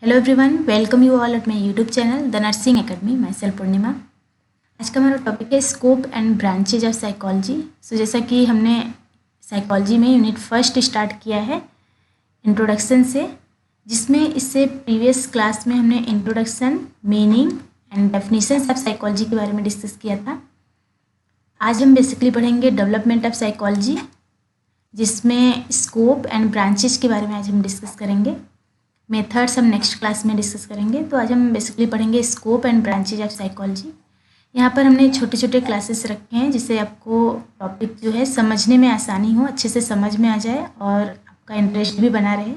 Hello everyone, welcome you all at my YouTube channel the nursing academy. Myself Purnima. आज का हमारा topic है scope and branches of psychology. So जैसा कि हमने साइकोलॉजी में यूनिट फर्स्ट स्टार्ट किया है इंट्रोडक्शन से, जिसमें इससे प्रीवियस क्लास में हमने introduction, meaning and definitions of psychology के बारे में डिस्कस किया था। आज हम बेसिकली पढ़ेंगे डेवलपमेंट ऑफ साइकोलॉजी, जिसमें स्कोप एंड ब्रांचेज के बारे में आज हम डिस्कस करेंगे। मेथड्स हम नेक्स्ट क्लास में डिस्कस करेंगे। तो आज हम बेसिकली पढ़ेंगे scope and branches of psychology. यहाँ पर हमने छोटे छोटे क्लासेस रखे हैं जिससे आपको टॉपिक जो है समझने में आसानी हो, अच्छे से समझ में आ जाए और आपका इंटरेस्ट भी बना रहे।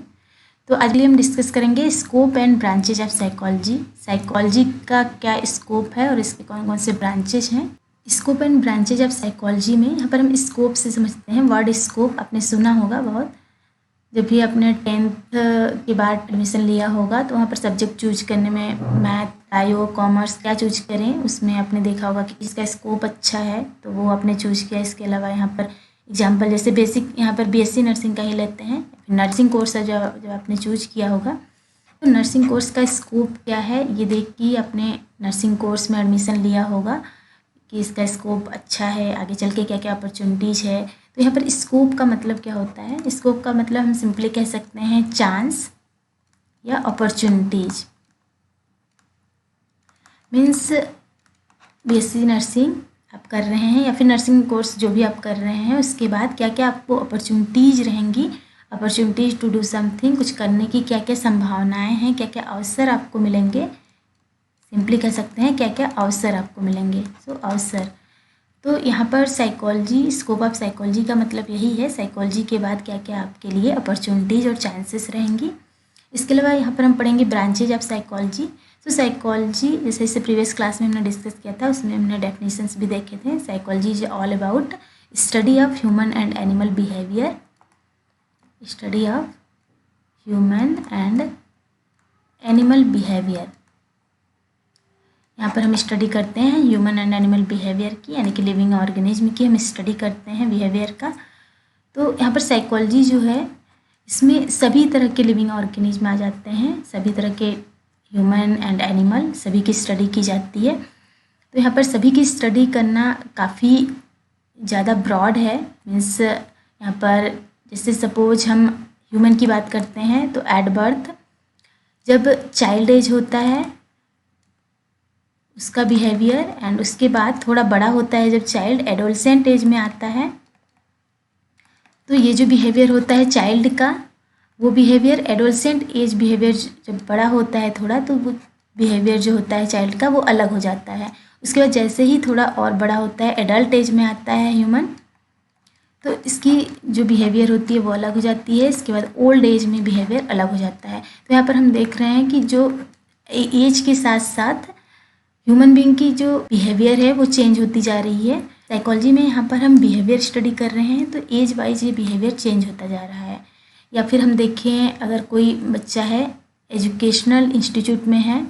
तो आज हम डिस्कस करेंगे scope and branches of psychology. Psychology का क्या स्कोप है और इसके कौन कौन से ब्रांचेज हैं। Scope and branches of psychology में यहाँ पर हम स्कोप से समझते हैं। वर्ड स्कोप आपने सुना होगा बहुत, जब भी आपने 10th के बाद एडमिशन लिया होगा तो वहाँ पर सब्जेक्ट चूज करने में मैथ, बायो, कॉमर्स क्या चूज करें, उसमें आपने देखा होगा कि इसका स्कोप अच्छा है तो वो आपने चूज किया। इसके अलावा यहाँ पर एग्जांपल जैसे बेसिक यहाँ पर बीएससी नर्सिंग का ही लेते हैं, फिर नर्सिंग कोर्स है जो आपने चूज किया होगा। तो नर्सिंग कोर्स का स्कोप क्या है ये देख के आपने नर्सिंग कोर्स में एडमिशन लिया होगा कि इसका स्कोप अच्छा है, आगे चल के क्या क्या अपॉर्चुनिटीज़ है। तो यहाँ पर स्कोप का मतलब क्या होता है? स्कोप का मतलब हम सिंपली कह सकते हैं चांस या अपॉर्चुनिटीज। मीन्स बीएससी नर्सिंग आप कर रहे हैं या फिर नर्सिंग कोर्स जो भी आप कर रहे हैं, उसके बाद क्या क्या आपको अपॉर्चुनिटीज़ रहेंगी, अपॉर्चुनिटीज़ टू डू समथिंग, कुछ करने की क्या क्या संभावनाएं हैं, क्या क्या अवसर आपको मिलेंगे। सिंपली कह सकते हैं क्या क्या अवसर आपको मिलेंगे। सो अवसर। तो यहाँ पर साइकोलॉजी, स्कोप ऑफ साइकोलॉजी का मतलब यही है, साइकोलॉजी के बाद क्या क्या आपके लिए अपॉर्चुनिटीज़ और चांसेस रहेंगी। इसके अलावा यहाँ पर हम पढ़ेंगे ब्रांचेज ऑफ साइकोलॉजी। तो साइकोलॉजी जैसे इससे प्रीवियस क्लास में हमने डिस्कस किया था, उसमें हमने डेफिनेशंस भी देखे थे। Psychology is all about study of human and animal behaviour. Study of human and animal behaviour. यहाँ पर हम स्टडी करते हैं ह्यूमन एंड एनिमल बिहेवियर की, यानी कि लिविंग ऑर्गेनिज्म की हम स्टडी करते हैं बिहेवियर का। तो यहाँ पर साइकोलॉजी जो है इसमें सभी तरह के लिविंग ऑर्गेनिज्म आ जाते हैं, सभी तरह के ह्यूमन एंड एनिमल सभी की स्टडी की जाती है। तो यहाँ पर सभी की स्टडी करना काफ़ी ज़्यादा ब्रॉड है। मीन्स यहाँ पर जैसे सपोज हम ह्यूमन की बात करते हैं तो एट बर्थ जब चाइल्ड एज होता है उसका बिहेवियर, एंड उसके बाद थोड़ा बड़ा होता है जब चाइल्ड एडोलसेंट एज में आता है, तो ये जो बिहेवियर होता है चाइल्ड का, वो बिहेवियर एडोलसेंट एज बिहेवियर जब बड़ा होता है थोड़ा, तो वो बिहेवियर जो होता है चाइल्ड का वो अलग हो जाता है। उसके बाद जैसे ही थोड़ा और बड़ा होता है, एडल्ट एज में आता है ह्यूमन, तो इसकी जो बिहेवियर होती है वो अलग हो जाती है। इसके बाद ओल्ड एज में बिहेवियर अलग हो जाता है। तो यहाँ पर हम देख रहे हैं कि जो एज के साथ साथ ह्यूमन बीइंग की जो बिहेवियर है वो चेंज होती जा रही है। साइकोलॉजी में यहाँ पर हम बिहेवियर स्टडी कर रहे हैं तो एज वाइज ये बिहेवियर चेंज होता जा रहा है। या फिर हम देखें अगर कोई बच्चा है एजुकेशनल इंस्टीट्यूट में है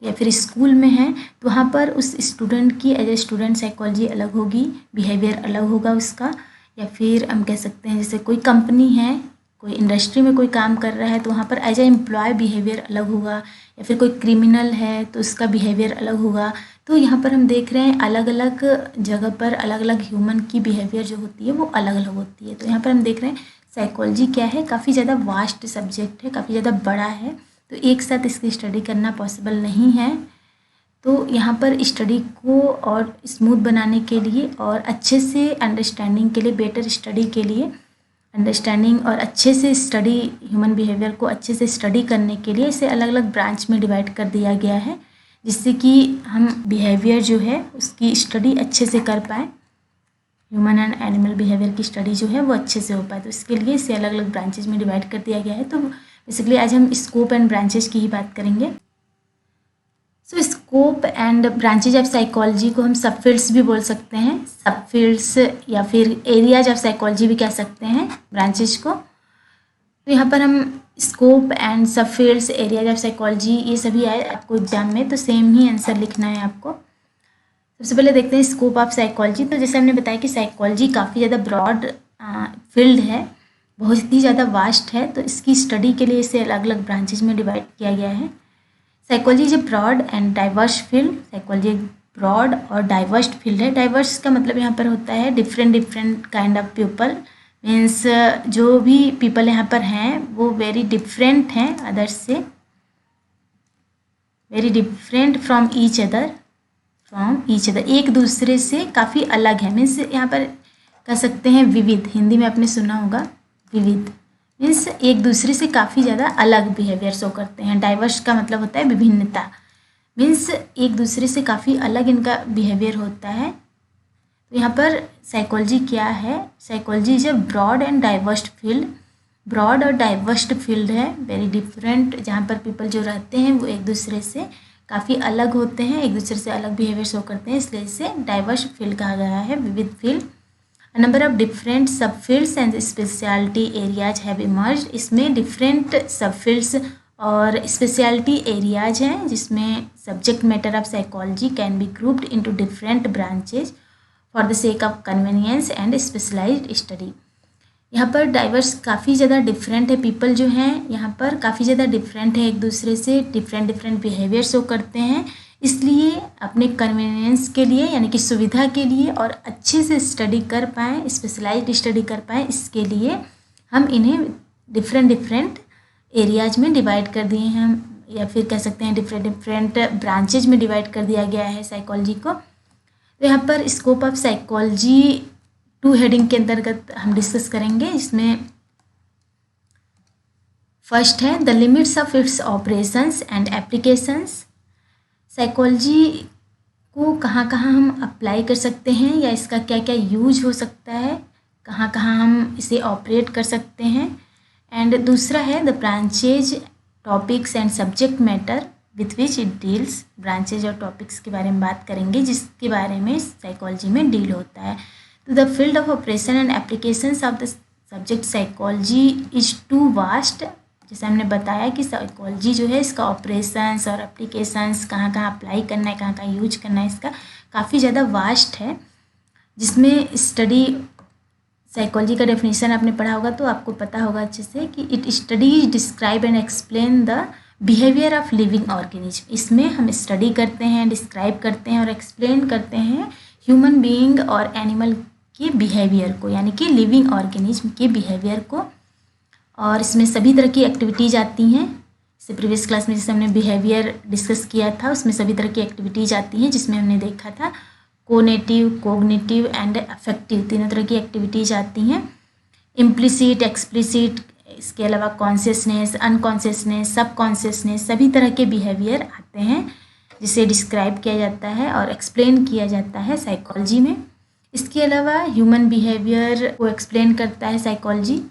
या फिर स्कूल में है, तो वहाँ पर उस स्टूडेंट की एज ए स्टूडेंट साइकोलॉजी अलग होगी, बिहेवियर अलग होगा उसका। या फिर हम कह सकते हैं जैसे कोई कंपनी है, कोई इंडस्ट्री में कोई काम कर रहा है तो वहाँ पर एज ए एम्प्लॉय बिहेवियर अलग होगा। या फिर कोई क्रिमिनल है तो उसका बिहेवियर अलग होगा। तो यहाँ पर हम देख रहे हैं अलग अलग जगह पर अलग अलग ह्यूमन की बिहेवियर जो होती है वो अलग अलग होती है। तो यहाँ पर हम देख रहे हैं साइकोलॉजी क्या है, काफ़ी ज़्यादा वास्ट सब्जेक्ट है, काफ़ी ज़्यादा बड़ा है, तो एक साथ इसकी स्टडी करना पॉसिबल नहीं है। तो यहाँ पर स्टडी को और स्मूथ बनाने के लिए और अच्छे से अंडरस्टैंडिंग के लिए, बेटर स्टडी के लिए, अंडरस्टैंडिंग और अच्छे से स्टडी, ह्यूमन बिहेवियर को अच्छे से स्टडी करने के लिए इसे अलग अलग ब्रांच में डिवाइड कर दिया गया है, जिससे कि हम बिहेवियर जो है उसकी स्टडी अच्छे से कर पाएँ, ह्यूमन एंड एनिमल बिहेवियर की स्टडी जो है वो अच्छे से हो पाए। तो इसके लिए इसे अलग अलग ब्रांचेज में डिवाइड कर दिया गया है। तो बेसिकली आज हम स्कोप एंड ब्रांचेज की ही बात करेंगे। So scope and branches of psychology को हम सब फील्ड्स भी बोल सकते हैं, सब फील्ड्स या फिर एरियाज ऑफ साइकोलॉजी भी कह सकते हैं ब्रांचेज को। तो यहाँ पर हम स्कोप एंड सब फील्ड्स, एरियाज ऑफ साइकोलॉजी ये सभी आए आपको एग्जाम में, तो सेम ही आंसर लिखना है आपको। सबसे पहले देखते हैं स्कोप ऑफ साइकोलॉजी। तो जैसे हमने बताया कि साइकोलॉजी काफ़ी ज़्यादा ब्रॉड फील्ड है, बहुत ही ज़्यादा वास्ट है, तो इसकी स्टडी के लिए इसे अलग अलग ब्रांचेज में डिवाइड किया गया है। Psychology is a broad and diverse field. Psychology एक ब्रॉड और डाइवर्स फील्ड है। डाइवर्स का मतलब यहाँ पर होता है different kind of people, means जो भी पीपल यहाँ पर हैं वो वेरी डिफरेंट हैं अदर्स से, very different from each other, एक दूसरे से काफ़ी अलग है। मीन्स यहाँ पर कह सकते हैं विविध, हिंदी में आपने सुना होगा विविध, मीन्स एक दूसरे से काफ़ी ज़्यादा अलग बिहेवियर शो करते हैं। डाइवर्स का मतलब होता है विभिन्नता, मीन्स एक दूसरे से काफ़ी अलग इनका बिहेवियर होता है। तो यहाँ पर साइकोलॉजी क्या है? Psychology is a broad and diverse field. Broad और डाइवर्स फील्ड है, वेरी डिफरेंट, जहाँ पर पीपल जो रहते हैं वो एक दूसरे से काफ़ी अलग होते हैं, एक दूसरे से अलग बिहेवियर शो करते हैं, इसलिए इसे डाइवर्स फील्ड कहा गया है, विविध field. A number of different subfields and specialty areas have emerged। इसमें डिफरेंट सबफील्ड्स और स्पेशलिटी एरियाज हैं जिसमें subject matter of psychology can be grouped into different branches for the sake of convenience and specialised study. यहाँ पर diverse काफ़ी ज़्यादा different है, people जो हैं यहाँ पर काफ़ी ज़्यादा डिफरेंट है, एक दूसरे से डिफरेंट बिहेवियर शो करते हैं, इसलिए अपने कन्वीनियंस के लिए यानी कि सुविधा के लिए और अच्छे से स्टडी कर पाएँ, स्पेशलाइज्ड स्टडी कर पाएँ, इसके लिए हम इन्हें डिफरेंट एरियाज में डिवाइड कर दिए हैं हम, या फिर कह सकते हैं डिफरेंट ब्रांचेज में डिवाइड कर दिया गया है साइकोलॉजी को। तो यहाँ पर स्कोप ऑफ साइकोलॉजी 2 हेडिंग के अंतर्गत हम डिस्कस करेंगे। इसमें फर्स्ट है the limits of its operations and applications. Psychology को कहाँ कहाँ हम अप्लाई कर सकते हैं या इसका क्या क्या यूज हो सकता है, कहाँ कहाँ हम इसे ऑपरेट कर सकते हैं। एंड दूसरा है the branches, topics and subject matter with which it deals. Branches और टॉपिक्स के बारे में बात करेंगे जिसके बारे में साइकोलॉजी में डील होता है। तो the field of operation and applications of the subject psychology is too vast. जैसे हमने बताया कि साइकोलॉजी जो है इसका ऑपरेशंस और एप्लीकेशंस कहाँ कहाँ अप्लाई करना है, कहाँ कहाँ यूज करना है, इसका काफ़ी ज़्यादा वास्ट है, जिसमें स्टडी साइकोलॉजी का डेफिनेशन आपने पढ़ा होगा तो आपको पता होगा अच्छे से कि it studies describe and explain the behaviour of living organism. इसमें हम स्टडी करते हैं, डिस्क्राइब करते हैं और एक्सप्लेन करते हैं ह्यूमन बीइंग और एनिमल के बिहेवियर को, यानी कि लिविंग ऑर्गेनिज्म के बिहेवियर को। और इसमें सभी तरह की एक्टिविटीज़ आती हैं। जैसे प्रीवियस क्लास में जैसे हमने बिहेवियर डिस्कस किया था उसमें सभी तरह की एक्टिविटीज़ आती हैं, जिसमें हमने देखा था कोनेटिव, कोग्निटिव एंड अफेक्टिव, तीनों तरह की एक्टिविटीज़ आती हैं। इम्प्लिसिट, एक्सप्लिसिट, इसके अलावा कॉन्शियसनेस, अनकॉन्शियसनेस, सब कॉन्शियसनेस, सभी तरह के बिहेवियर आते हैं जिसे डिस्क्राइब किया जाता है और एक्सप्लेन किया जाता है साइकोलॉजी में। इसके अलावा ह्यूमन बिहेवियर को एक्सप्लेन करता है साइकोलॉजी,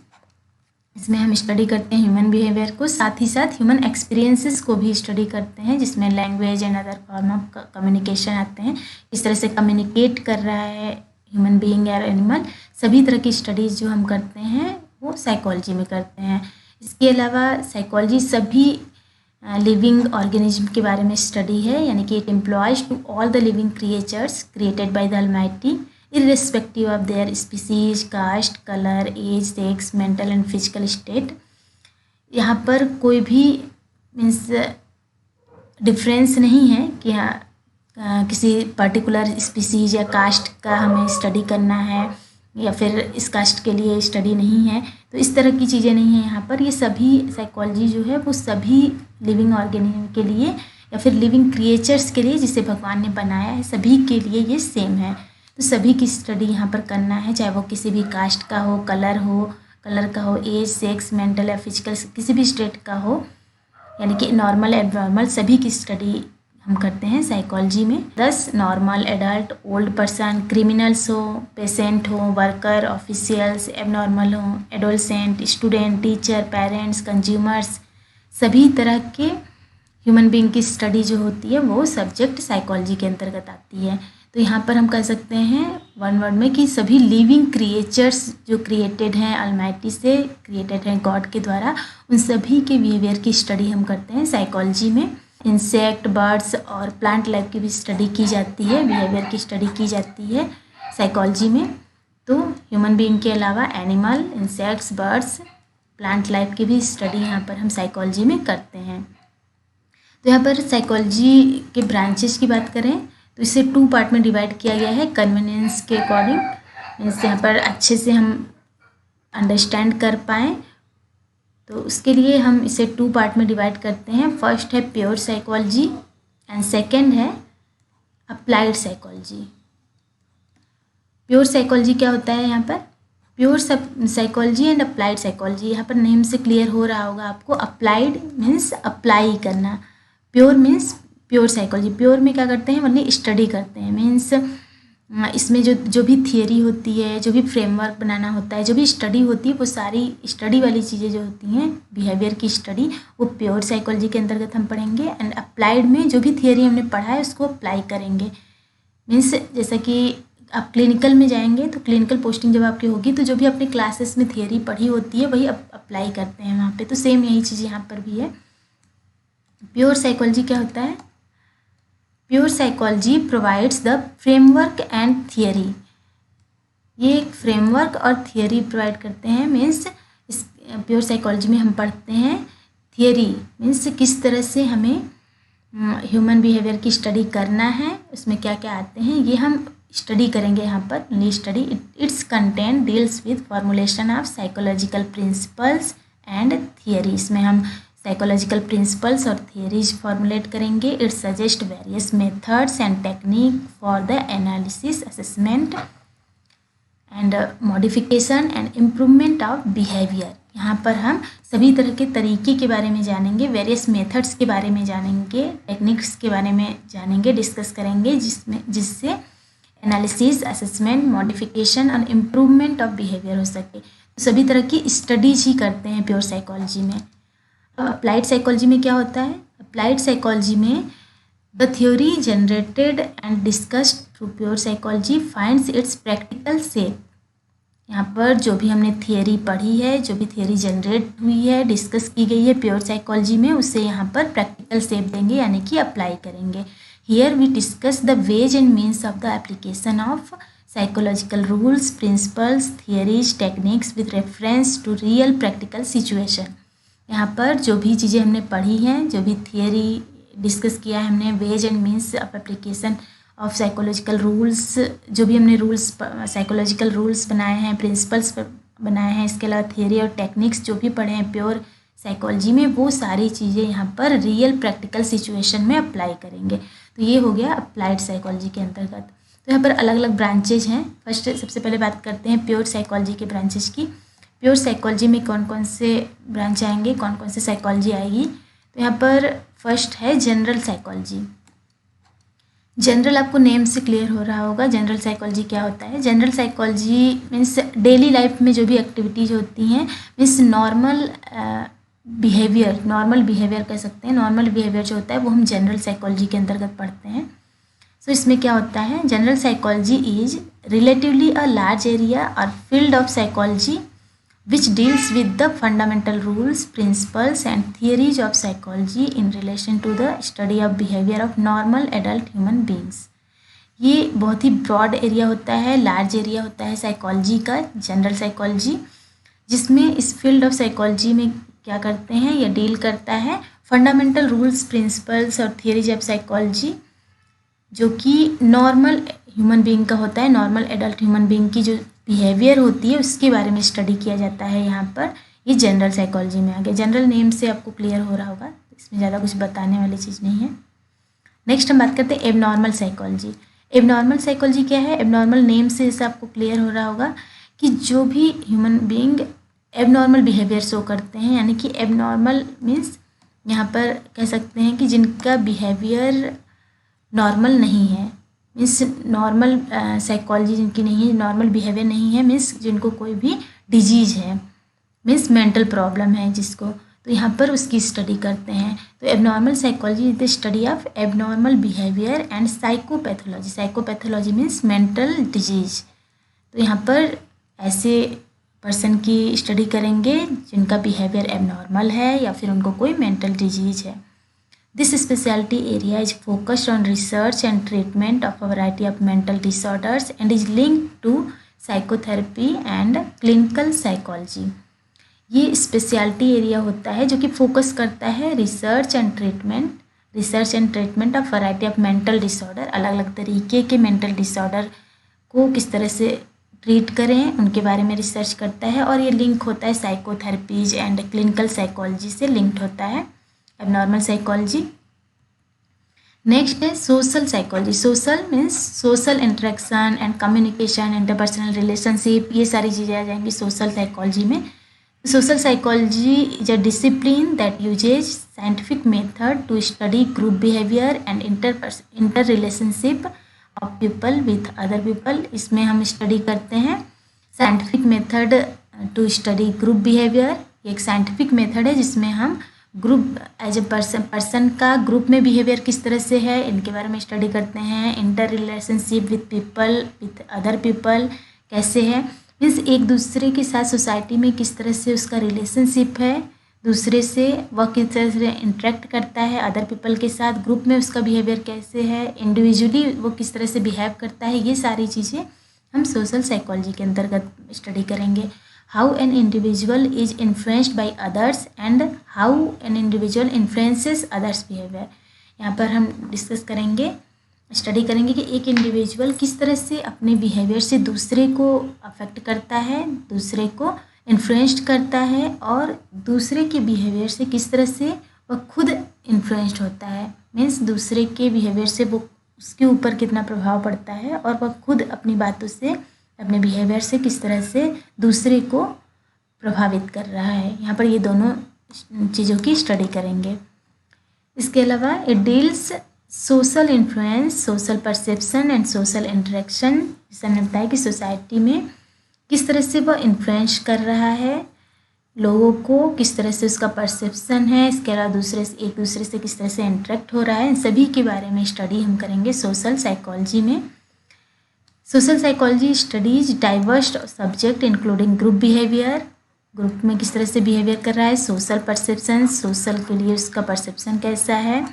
इसमें हम स्टडी करते हैं ह्यूमन बिहेवियर को, साथ ही साथ ह्यूमन एक्सपीरियंसेस को भी स्टडी करते हैं, जिसमें language and other form of communication आते हैं, इस तरह से कम्युनिकेट कर रहा है ह्यूमन बीइंग या एनिमल। सभी तरह की स्टडीज़ जो हम करते हैं वो साइकोलॉजी में करते हैं। इसके अलावा साइकोलॉजी सभी लिविंग ऑर्गेनिज्म के बारे में स्टडी है, यानी कि it employs to all the living creatures created by the almighty irrespective of their species, caste, color, age, sex, mental and physical state। यहाँ पर कोई भी मीन्स डिफरेंस नहीं है कि हाँ किसी पर्टिकुलर स्पीसीज या कास्ट का हमें स्टडी करना है या फिर इस कास्ट के लिए स्टडी नहीं है, तो इस तरह की चीज़ें नहीं हैं यहाँ पर। ये सभी साइकोलॉजी जो है वो सभी लिविंग ऑर्गेनिज्म के लिए या फिर लिविंग क्रिएचर्स के लिए जिसे भगवान ने बनाया है सभी के लिए ये सेम है। तो सभी की स्टडी यहाँ पर करना है, चाहे वो किसी भी कास्ट का हो, कलर का हो, एज, सेक्स, मेंटल या फिजिकल किसी भी स्टेट का हो, यानी कि नॉर्मल एबनॉर्मल सभी की स्टडी हम करते हैं साइकोलॉजी में। 10 normal, adult, old person, criminals हो, पेशेंट हो, वर्कर, ऑफिशियल्स, एबनॉर्मल हो, adolescent, student, teacher, parents, consumers, सभी तरह के ह्यूमन बीइंग की स्टडी जो होती है वो सब्जेक्ट साइकोलॉजी के अंतर्गत आती है। तो यहाँ पर हम कह सकते हैं वन वर्ड में कि सभी लिविंग क्रिएचर्स जो क्रिएटेड हैं ऑलमाइटी से, क्रिएटेड हैं गॉड के द्वारा, उन सभी के बिहेवियर की स्टडी हम करते हैं साइकोलॉजी में। इंसेक्ट, बर्ड्स और प्लांट लाइफ की भी स्टडी की जाती है, बिहेवियर की स्टडी की जाती है साइकोलॉजी में। तो ह्यूमन बीइंग के अलावा animal, insects, birds, plant life की भी स्टडी यहाँ पर हम साइकोलॉजी में करते हैं। तो यहाँ पर साइकोलॉजी के ब्रांचेस की बात करें तो इसे 2 पार्ट में डिवाइड किया गया है कन्वीनियंस के अकॉर्डिंग, मीन्स यहाँ पर अच्छे से हम अंडरस्टैंड कर पाएँ, तो उसके लिए हम इसे 2 पार्ट में डिवाइड करते हैं। फर्स्ट है प्योर साइकोलॉजी एंड सेकेंड है अप्लाइड साइकोलॉजी। प्योर साइकोलॉजी क्या होता है यहाँ पर? Pure psychology and applied psychology, यहाँ पर नेम से क्लियर हो रहा होगा आपको। अप्लाइड मीन्स अप्लाई करना, pure means pure psychology. Pure में क्या करते हैं, मतलब स्टडी करते हैं, मीन्स इसमें जो भी थियरी होती है, जो भी फ्रेमवर्क बनाना होता है, जो भी स्टडी होती है, वो सारी स्टडी वाली चीज़ें जो होती हैं, बिहेवियर की स्टडी, वो प्योर साइकोलॉजी के अंतर्गत हम पढ़ेंगे। एंड अप्लाइड में जो भी थियरी हमने पढ़ा है उसको अप्लाई करेंगे। मीन्स जैसा कि आप क्लिनिकल में जाएंगे तो क्लिनिकल पोस्टिंग जब आपकी होगी तो जो भी अपने क्लासेस में थियरी पढ़ी होती है वही अप्लाई करते हैं वहाँ पे। तो सेम यही चीज़ यहाँ पर भी है। प्योर साइकोलॉजी क्या होता है? Pure psychology provides the framework and theory. ये एक फ्रेमवर्क और थियरी प्रोवाइड करते हैं। मीन्स इस प्योर साइकोलॉजी में हम पढ़ते हैं थियरी, मीन्स किस तरह से हमें ह्यूमन बिहेवियर की स्टडी करना है, उसमें क्या क्या आते हैं, ये हम स्टडी करेंगे यहाँ पर। Study it's content deals with formulation of psychological principles and theory. इसमें हम साइकोलॉजिकल प्रिंसिपल्स और थियरीज फॉर्मुलेट करेंगे। It suggest various methods and technique for the analysis, assessment and modification and improvement of behaviour. यहाँ पर हम सभी तरह के तरीके के बारे में जानेंगे, वेरियस मेथड्स के बारे में जानेंगे, टेक्निक्स के बारे में जानेंगे, डिस्कस करेंगे, जिससे एनालिसिस, असेसमेंट, मॉडिफिकेशन और इम्प्रूवमेंट ऑफ बिहेवियर हो सके। तो सभी तरह की स्टडीज ही करते हैं प्योर साइकोलॉजी में। अब अप्लाइड साइकोलॉजी में क्या होता है? अप्लाइड साइकोलॉजी में the theory generated and discussed through pure psychology finds it's practical shape. यहाँ पर जो भी हमने थियरी पढ़ी है, जो भी थियरी जनरेट हुई है, डिस्कस की गई है प्योर साइकोलॉजी में, उसे यहाँ पर प्रैक्टिकल शेप देंगे, यानी कि अप्लाई करेंगे। Here we discuss the ways and means of the application of psychological rules, principles, theories, techniques with reference to real practical situation। यहाँ पर जो भी चीज़ें हमने पढ़ी हैं, जो भी थियरी डिस्कस किया है हमने, ways and means of application of psychological rules, जो भी हमने रूल्स साइकोलॉजिकल रूल्स बनाए हैं, प्रिंसिपल्स बनाए हैं, इसके अलावा थियरी और टेक्निक्स जो भी पढ़े हैं प्योर साइकोलॉजी में, वो सारी चीज़ें यहाँ पर रियल प्रैक्टिकल सिचुएशन में अप्लाई करेंगे। तो ये हो गया अप्लाइड साइकोलॉजी के अंतर्गत। तो यहाँ पर अलग अलग ब्रांचेज हैं। फर्स्ट सबसे पहले बात करते हैं प्योर साइकोलॉजी के ब्रांचेज की। प्योर साइकोलॉजी में कौन कौन से ब्रांच आएंगे, कौन कौन से साइकोलॉजी आएगी? तो यहाँ पर फर्स्ट है जनरल साइकोलॉजी। जनरल आपको नेम से क्लियर हो रहा होगा जनरल साइकोलॉजी क्या होता है। General psychology means daily life में जो भी एक्टिविटीज़ होती हैं, मीन्स नॉर्मल बिहेवियर कह सकते हैं। नॉर्मल बिहेवियर जो होता है वो हम जनरल साइकोलॉजी के अंतर्गत पढ़ते हैं। सो इसमें क्या होता है, general psychology is relatively a large area और field of psychology which deals with the fundamental rules, principles and theories of psychology in relation to the study of behavior of normal adult human beings। ये बहुत ही broad area होता है, large area होता है psychology का, general psychology, जिसमें इस field of psychology में क्या करते हैं, या डील करता है फंडामेंटल रूल्स, प्रिंसिपल्स और थियरीज ऑफ साइकोलॉजी, जो कि नॉर्मल ह्यूमन बीइंग का होता है। नॉर्मल एडल्ट ह्यूमन बीइंग की जो बिहेवियर होती है उसके बारे में स्टडी किया जाता है यहाँ पर। ये जनरल साइकोलॉजी में आ गया। जनरल नेम से आपको क्लियर हो रहा होगा, इसमें ज़्यादा कुछ बताने वाली चीज़ नहीं है। नेक्स्ट हम बात करते हैं एबनॉर्मल साइकोलॉजी। एबनॉर्मल साइकोलॉजी क्या है? एबनॉर्मल नेम से जैसे आपको क्लियर हो रहा होगा कि जो भी human being abnormal behaviour show करते हैं, यानी कि एबनॉर्मल मीन्स यहाँ पर कह सकते हैं कि जिनका बिहेवियर नॉर्मल नहीं है, मीन्स नॉर्मल साइकोलॉजी जिनकी नहीं है, नॉर्मल बिहेवियर नहीं है, मीन्स जिनको कोई भी डिजीज़ है, मीन्स मेंटल प्रॉब्लम है जिसको, तो यहाँ पर उसकी स्टडी करते हैं। तो abnormal psychology is the study of abnormal behaviour and psychopathology. Psychopathology means mental disease. तो यहाँ पर ऐसे पर्सन की स्टडी करेंगे जिनका बिहेवियर एबनॉर्मल है या फिर उनको कोई मेंटल डिजीज है। This specialty area is focused on research and treatment of a variety of mental disorders and is linked to psychotherapy and clinical psychology. ये स्पेशलिटी एरिया होता है जो कि फोकस करता है research and treatment of variety of mental disorder, अलग अलग तरीके के मेंटल डिसऑर्डर को किस तरह से ट्रीट करें उनके बारे में रिसर्च करता है। और ये लिंक होता है साइकोथेरेपीज एंड क्लिनिकल साइकोलॉजी से लिंक्ड होता है, एबनॉर्मल साइकोलॉजी। नेक्स्ट है social psychology. Social means social interaction and communication, interpersonal relationship, ये सारी चीज़ें आ जाएंगी सोशल साइकोलॉजी में। Social psychology is a discipline that uses scientific method to study group behaviour and inter relationship of people with other people. इसमें हम study करते हैं scientific method to study group behaviour. एक साइंटिफिक मेथड है जिसमें हम group as a person का group में बिहेवियर किस तरह से है इनके बारे में स्टडी करते हैं। Inter relationship with people with other people कैसे है, मीन्स एक दूसरे के साथ सोसाइटी में किस तरह से उसका रिलेशनशिप है दूसरे से, वह किस तरह से इंटरेक्ट करता है अदर पीपल के साथ, ग्रुप में उसका बिहेवियर कैसे है, इंडिविजुअली वो किस तरह से बिहेव करता है। ये सारी चीज़ें हम सोशल साइकोलॉजी के अंतर्गत स्टडी करेंगे। How an individual is influenced by others and how an individual influences others behaviour. यहाँ पर हम डिस्कस करेंगे, स्टडी करेंगे कि एक इंडिविजुअल किस तरह से अपने बिहेवियर से दूसरे को अफेक्ट करता है, दूसरे को इन्फ्लुएंस्ड करता है, और दूसरे के बिहेवियर से किस तरह से वह खुद इन्फ्लुएंस्ड होता है। मीन्स दूसरे के बिहेवियर से वो उसके ऊपर कितना प्रभाव पड़ता है और वह खुद अपनी बातों से अपने बिहेवियर से किस तरह से दूसरे को प्रभावित कर रहा है। यहाँ पर ये दोनों चीज़ों की स्टडी करेंगे। इसके अलावा it deals social influence, social perception and social interaction. जैसे हमने बताया कि सोसाइटी में किस तरह से वह इन्फ्लुएंस कर रहा है लोगों को, किस तरह से उसका परसेप्शन है, इसके अलावा एक दूसरे से किस तरह से इंटरेक्ट हो रहा है, इन सभी के बारे में स्टडी हम करेंगे सोशल साइकोलॉजी में। Social psychology studies diverse subject including group behaviour, group में किस तरह से बिहेवियर कर रहा है, सोशल परसेप्शन, सोशल के लिए उसका परसेप्शन कैसा है,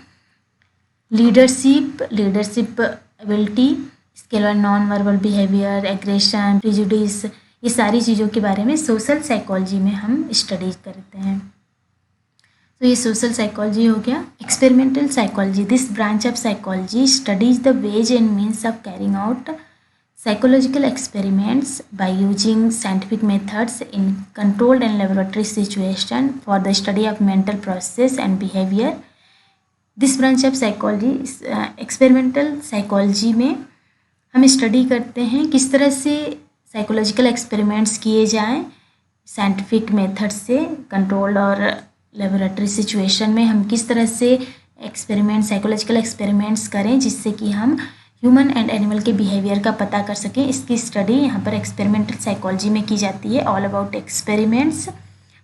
लीडरशिप एबिलिटी, इसके अलावा non verbal behaviour, aggression, prejudice, ये सारी चीज़ों के बारे में सोशल साइकोलॉजी में हम स्टडी करते हैं। तो ये सोशल साइकोलॉजी हो गया। Experimental psychology, this branch of psychology studies the ways and means of carrying out psychological experiments by using scientific methods in controlled and laboratory situation for the study of mental process and behavior. This branch of psychology, experimental psychology में हम study करते हैं किस तरह से psychological experiments किए जाएं scientific method से, कंट्रोल्ड और लेबोरेटरी सिचुएशन में हम किस तरह से साइकोलॉजिकल एक्सपेरिमेंट्स करें जिससे कि हम ह्यूमन एंड एनिमल के बिहेवियर का पता कर सकें। इसकी स्टडी यहाँ पर एक्सपेरिमेंटल साइकोलॉजी में की जाती है, ऑल अबाउट एक्सपेरिमेंट्स।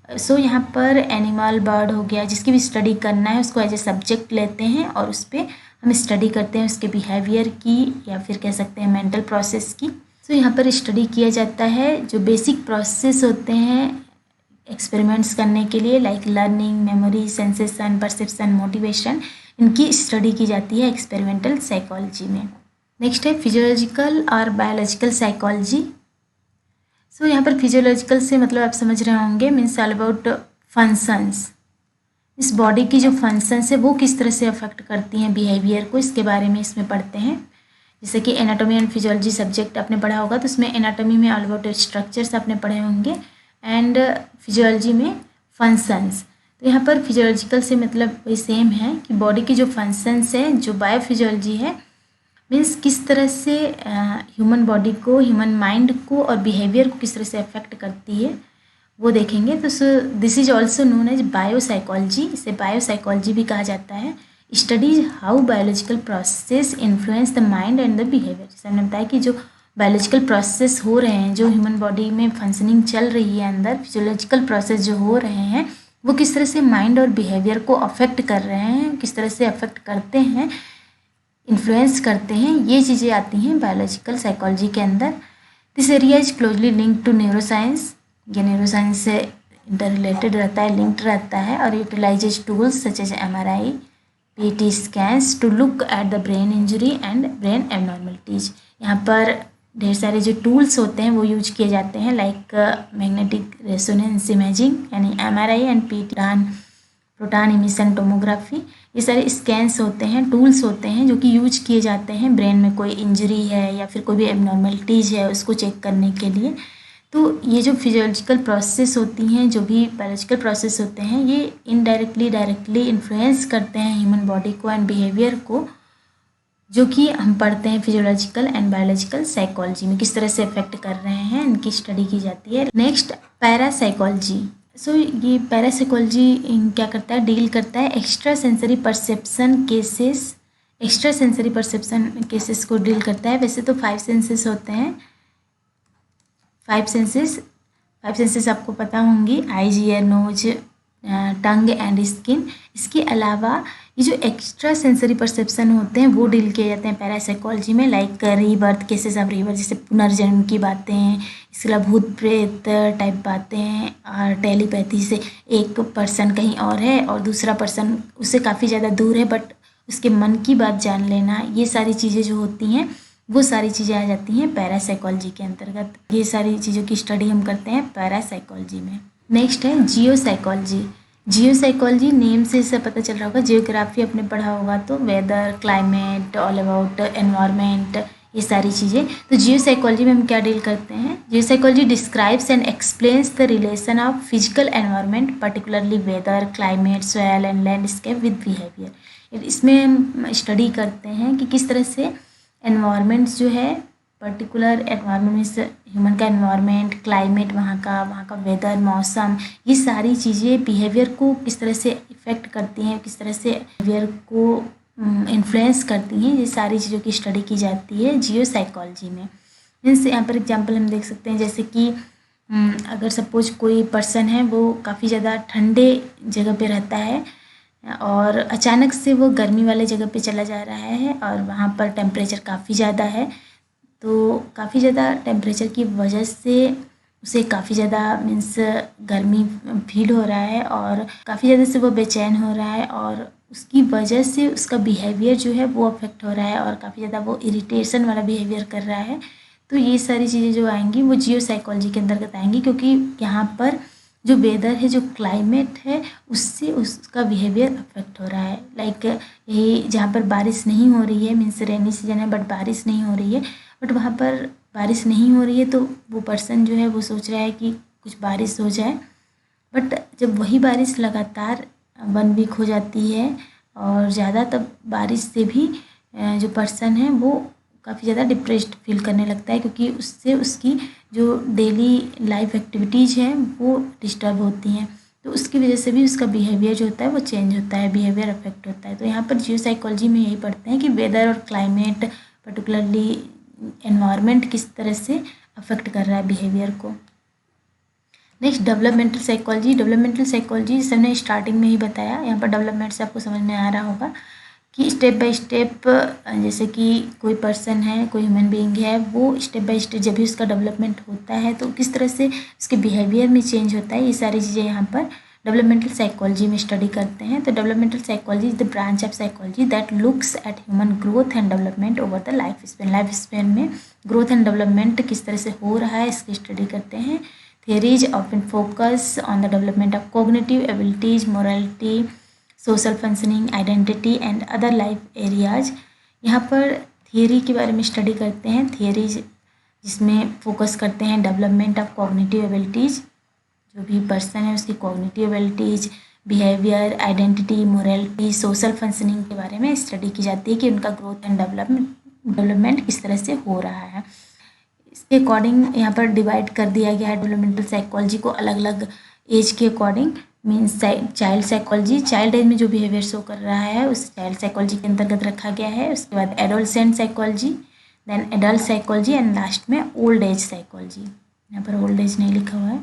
सो यहाँ पर एनिमल, बर्ड हो गया, जिसकी भी स्टडी करना है उसको एज ए सब्जेक्ट लेते हैं और उस पर हम स्टडी करते हैं उसके बिहेवियर की, या फिर कह सकते हैं मेंटल प्रोसेस की। सो यहाँ पर स्टडी किया जाता है जो बेसिक प्रोसेस होते हैं एक्सपेरिमेंट्स करने के लिए, like learning, memory, sensation, perception, motivation, इनकी स्टडी की जाती है एक्सपेरिमेंटल साइकोलॉजी में। नेक्स्ट है फिजियोलॉजिकल और बायोलॉजिकल साइकोलॉजी। सो यहाँ पर फिजियोलॉजिकल से मतलब आप समझ रहे होंगे, मीन्स ऑल अबाउट फंक्शंस, इस बॉडी की जो फंक्शंस है वो किस तरह से अफेक्ट करती हैं बिहेवियर को, इसके बारे में इसमें पढ़ते हैं। जैसे कि एनाटॉमी एंड फिजियोलॉजी सब्जेक्ट आपने पढ़ा होगा तो उसमें एनाटॉमी में ऑल अबाउट स्ट्रक्चर्स आपने पढ़े होंगे एंड फिजियोलॉजी में फंक्शंस। तो यहाँ पर फिजियोलॉजिकल से मतलब वही सेम है कि बॉडी की जो फंक्शंस है, जो बायोफिजियोलॉजी है मीन्स किस तरह से ह्यूमन बॉडी को, ह्यूमन माइंड को और बिहेवियर को किस तरह से अफेक्ट करती है वो देखेंगे। तो this is also known as biopsychology, इसे बायोसाइकोलॉजी भी कहा जाता है। Studies how biological process influence the mind and the behaviour. जैसे हमने बताया कि जो बायोलॉजिकल प्रोसेस हो रहे हैं, जो ह्यूमन बॉडी में फंक्शनिंग चल रही है अंदर, फिजियोलॉजिकल प्रोसेस जो हो रहे हैं वो किस तरह से माइंड और बिहेवियर को अफेक्ट कर रहे हैं, किस तरह से अफेक्ट करते हैं, इन्फ्लुएंस करते हैं, ये चीज़ें आती हैं बायोलॉजिकल साइकोलॉजी के अंदर। This area is closely linked to neuroscience, ये न्यूरोसाइंस से इंटर रिलेटेड रहता है, लिंक्ड रहता है, और utilises tools such as MRI, PT scans to look at the brain injury and brain abnormalities. यहाँ पर ढेर सारे जो टूल्स होते हैं वो यूज किए जाते हैं, लाइक मैग्नेटिक रेजोनेंस इमेजिंग यानी MRI and proton emission tomography. ये सारे स्कैन्स होते हैं, टूल्स होते हैं जो कि यूज किए जाते हैं ब्रेन में कोई इंजरी है या फिर कोई भी एबनॉर्मलिटीज़ है उसको चेक करने के लिए। तो ये जो फिजियोलॉजिकल प्रोसेस होती हैं, जो भी बायोलॉजिकल प्रोसेस होते हैं, ये इनडायरेक्टली डायरेक्टली इन्फ्लुएंस करते हैं ह्यूमन बॉडी को एंड बिहेवियर को, जो कि हम पढ़ते हैं फिजियोलॉजिकल एंड बायोलॉजिकल साइकोलॉजी में किस तरह से इफेक्ट कर रहे हैं, इनकी स्टडी की जाती है। Next parapsychology. सो ये पैरासाइकोलॉजी क्या करता है, डील करता है एक्स्ट्रा सेंसरी परसेप्शन केसेस को डील करता है। वैसे तो 5 सेंसेस होते हैं, 5 सेंसेस आपको पता होंगी, eyes, ear, nose, tongue and skin. इसके अलावा ये जो एक्स्ट्रा सेंसरी परसेप्शन होते हैं वो डील किए जाते हैं पैरासाइकोलॉजी में, like rebirth, cases of rebirth, जैसे पुनर्जन्म की बातें, इसके अलावा भूत प्रेत टाइप बातें, और टेलीपैथी से एक पर्सन कहीं और है और दूसरा पर्सन उससे काफ़ी ज़्यादा दूर है बट उसके मन की बात जान लेना, ये सारी चीज़ें जो होती हैं वो सारी चीज़ें आ जाती हैं पैरासाइकोलॉजी के अंतर्गत। ये सारी चीज़ों की स्टडी हम करते हैं पैरासाइकोलॉजी में। नेक्स्ट है जियोसाइकोलॉजी। जियोसाइकोलॉजी नेम से इससे पता चल रहा होगा, जियोग्राफी आपने पढ़ा होगा तो weather, climate, all about environment, ये सारी चीज़ें। तो जियोसाइकोलॉजी में हम क्या डील करते हैं, geopsychology describes and explains the relation of physical environment particularly weather, climate, soil and landscape with behaviour. इसमें हम स्टडी करते हैं कि किस तरह से एनवायरनमेंट्स जो है, पर्टिकुलर एनवायरनमेंट, ह्यूमन का एनवायरनमेंट, क्लाइमेट, वहाँ का वेदर, मौसम, ये सारी चीज़ें बिहेवियर को किस तरह से इफ़ेक्ट करती हैं, किस तरह से बिहेवियर को इन्फ्लुएंस करती हैं, ये सारी चीज़ों की स्टडी की जाती है जियोसाइकोलॉजी में। मीन्स यहाँ पर एग्जांपल हम देख सकते हैं, जैसे कि अगर सपोज कोई पर्सन है वो काफ़ी ज़्यादा ठंडे जगह पे रहता है और अचानक से वो गर्मी वाले जगह पे चला जा रहा है और वहाँ पर टेम्परेचर काफ़ी ज़्यादा है, तो काफ़ी ज़्यादा टेम्परेचर की वजह से उसे काफ़ी ज़्यादा मीन्स गर्मी फील हो रहा है और काफ़ी ज़्यादा से वो बेचैन हो रहा है और उसकी वजह से उसका बिहेवियर जो है वो अफेक्ट हो रहा है और काफ़ी ज़्यादा वो इरिटेशन वाला बिहेवियर कर रहा है। तो ये सारी चीज़ें जो आएंगी वो जियोसाइकोलॉजी के अंतर्गत आएंगी, क्योंकि यहाँ पर जो वेदर है, जो क्लाइमेट है, उससे उसका बिहेवियर अफेक्ट हो रहा है। लाइक यही जहाँ पर बारिश नहीं हो रही है, मीन्स रेनी सीजन है बट बारिश नहीं हो रही है, बट वहाँ पर बारिश नहीं हो रही है तो वो पर्सन जो है वो सोच रहा है कि कुछ बारिश हो जाए, बट जब वही बारिश लगातार 1 वीक हो जाती है और ज़्यादा, तब बारिश से भी जो पर्सन है वो काफ़ी ज़्यादा डिप्रेस्ड फील करने लगता है, क्योंकि उससे उसकी जो डेली लाइफ एक्टिविटीज़ हैं वो डिस्टर्ब होती हैं, तो उसकी वजह से भी उसका बिहेवियर जो होता है वो चेंज होता है, बिहेवियर अफेक्ट होता है। तो यहाँ पर जियोसाइकोलॉजी में यही पढ़ते हैं कि वेदर और क्लाइमेट, पर्टिकुलरली एनवायरनमेंट, किस तरह से अफेक्ट कर रहा है बिहेवियर को। Next developmental psychology. Developmental psychology जैसे हमने स्टार्टिंग में ही बताया, यहाँ पर डेवलपमेंट से आपको समझ में आ रहा होगा कि स्टेप बाय स्टेप, जैसे कि कोई पर्सन है, कोई ह्यूमन बीइंग है, वो स्टेप बाय स्टेप जब भी उसका डेवलपमेंट होता है तो किस तरह से उसके बिहेवियर में चेंज होता है, ये सारी चीज़ें यहाँ पर डेवलपमेंटल साइकोलॉजी में स्टडी करते हैं। तो developmental psychology is the branch of psychology that looks at human growth and development over the life span. Life span में ग्रोथ एंड डेवलपमेंट किस तरह से हो रहा है इसकी स्टडी करते हैं। Theories often focus on the development of cognitive abilities, morality, social functioning, identity and other life areas. यहाँ पर थियरी के बारे में स्टडी करते हैं, थियरीज जिसमें फोकस करते हैं डेवलपमेंट ऑफ कॉग्निटिव एबिलिटीज़, जो भी पर्सन है उसकी cognitive abilities, behaviour, identity, morality, social functioning के बारे में स्टडी की जाती है कि उनका ग्रोथ एंड डेवलपमेंट किस तरह से हो रहा है। इसके अकॉर्डिंग यहाँ पर डिवाइड कर दिया गया है डेवलपमेंटल साइकोलॉजी को अलग अलग एज के according. Means child psychology, child age में जो बिहेवियर शो कर रहा है उस चाइल्ड साइकोलॉजी के अंतर्गत रखा गया है। उसके बाद adolescent psychology, then adult psychology and last में ओल्ड एज साइकोलॉजी। यहाँ पर ओल्ड एज नहीं लिखा हुआ है,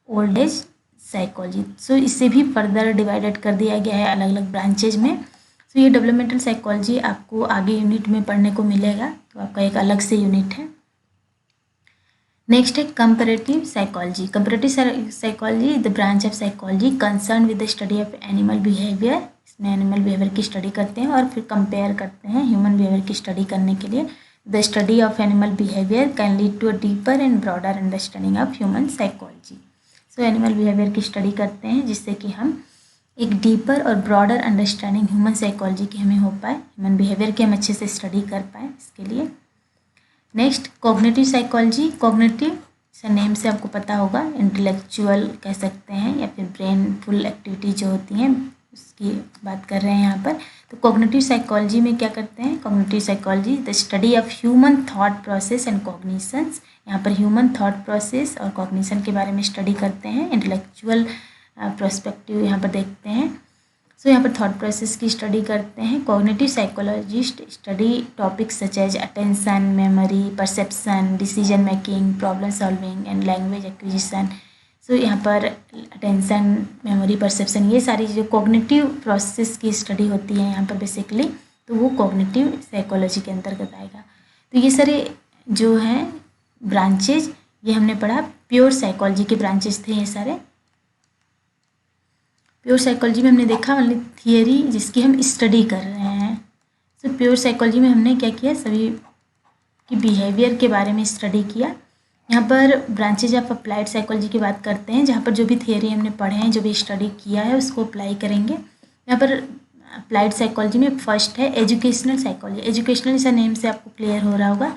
ओल्ड एज साइकोलॉजी। सो इससे भी फर्दर डिवाइडेड कर दिया गया है अलग अलग ब्रांचेज में। सो ये डेवलपमेंटल साइकोलॉजी आपको आगे यूनिट में पढ़ने को मिलेगा, तो आपका एक अलग से यूनिट है। नेक्स्ट है comparative psychology. Comparative psychology the branch of psychology concern with the study of animal behaviour. इसमें एनिमल बिहेवियर की स्टडी करते हैं और फिर कंपेयर करते हैं ह्यूमन बिहेवियर की स्टडी करने के लिए। The study of animal behaviour can lead to a deeper and broader understanding of human psychology. So animal behaviour की स्टडी करते हैं जिससे कि हम एक डीपर और ब्रॉडर अंडरस्टैंडिंग ह्यूमन साइकोलॉजी की हमें हो पाए, ह्यूमन बिहेवियर की हम अच्छे से स्टडी कर पाए इसके लिए। Next cognitive psychology. कॉग्निटिव से नेम से आपको पता होगा, इंटेलेक्चुअल कह सकते हैं या फिर ब्रेनफुल एक्टिविटी जो होती हैं उसकी बात कर रहे हैं यहाँ पर। तो कॉग्निटिव साइकोलॉजी में क्या करते हैं? Cognitive psychology the study of human thought process and cognitions. यहाँ पर ह्यूमन थॉट प्रोसेस और कॉग्निशन के बारे में स्टडी करते हैं। इंटेलेक्चुअल पर्सपेक्टिव यहाँ पर देखते हैं। सो यहाँ पर थॉट प्रोसेस की स्टडी करते हैं। Cognitive psychologist study topics such as attention, memory, perception, decision making, problem solving and language acquisition. So यहाँ पर अटेंशन, मेमोरी, परसेप्शन ये सारी जो कॉग्निटिव प्रोसेस की स्टडी होती है यहाँ पर बेसिकली, तो वो कॉग्निटिव साइकोलॉजी के अंतर्गत आएगा। तो ये सारे जो हैं ब्रांचेज ये हमने पढ़ा, प्योर साइकोलॉजी के ब्रांचेस थे ये सारे। प्योर साइकोलॉजी में हमने देखा मतलब थियरी जिसकी हम स्टडी कर रहे हैं। तो प्योर साइकोलॉजी में हमने क्या किया, सभी की बिहेवियर के बारे में स्टडी किया। यहाँ पर ब्रांचेज ऑफ अप्लाइड साइकोलॉजी की बात करते हैं, जहाँ पर जो भी थियरी हमने पढ़े हैं, जो भी स्टडी किया है उसको अप्लाई करेंगे। यहाँ पर अप्लाइड साइकोलॉजी में फर्स्ट है एजुकेशनल साइकोलॉजी। एजुकेशनल इस नेम से आपको क्लियर हो रहा होगा।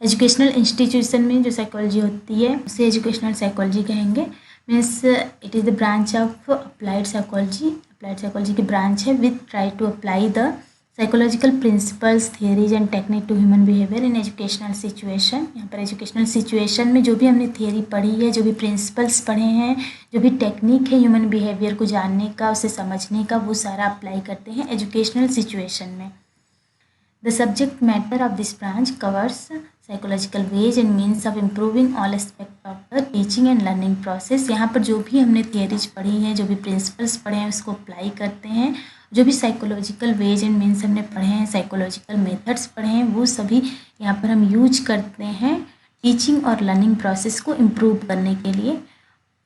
एजुकेशनल इंस्टीट्यूशन में जो साइकोलॉजी होती है उसे एजुकेशनल साइकोलॉजी कहेंगे। Means it is the branch of applied psychology. Applied psychology की ब्रांच है with try to apply the psychological principles, theories and technique to human behaviour in educational situation. यहाँ पर एजुकेशनल सिचुएशन में जो भी हमने theory पढ़ी है, जो भी प्रिंसिपल्स पढ़े हैं, जो भी टेक्निक है ह्यूमन बिहेवियर को जानने का, उसे समझने का, वो सारा अप्लाई करते हैं एजुकेशनल सिचुएशन में। The subject matter of this branch covers psychological ways and means of improving all aspect of the teaching and learning process. यहाँ पर जो भी हमने थियरीज पढ़ी हैं, जो भी प्रिंसिपल्स पढ़े हैं उसको अप्लाई करते हैं। जो भी साइकोलॉजिकल वेज एंड मीन्स हमने पढ़े हैं, साइकोलॉजिकल मेथड्स पढ़े हैं, वो सभी यहाँ पर हम यूज करते हैं टीचिंग और लर्निंग प्रोसेस को इम्प्रूव करने के लिए।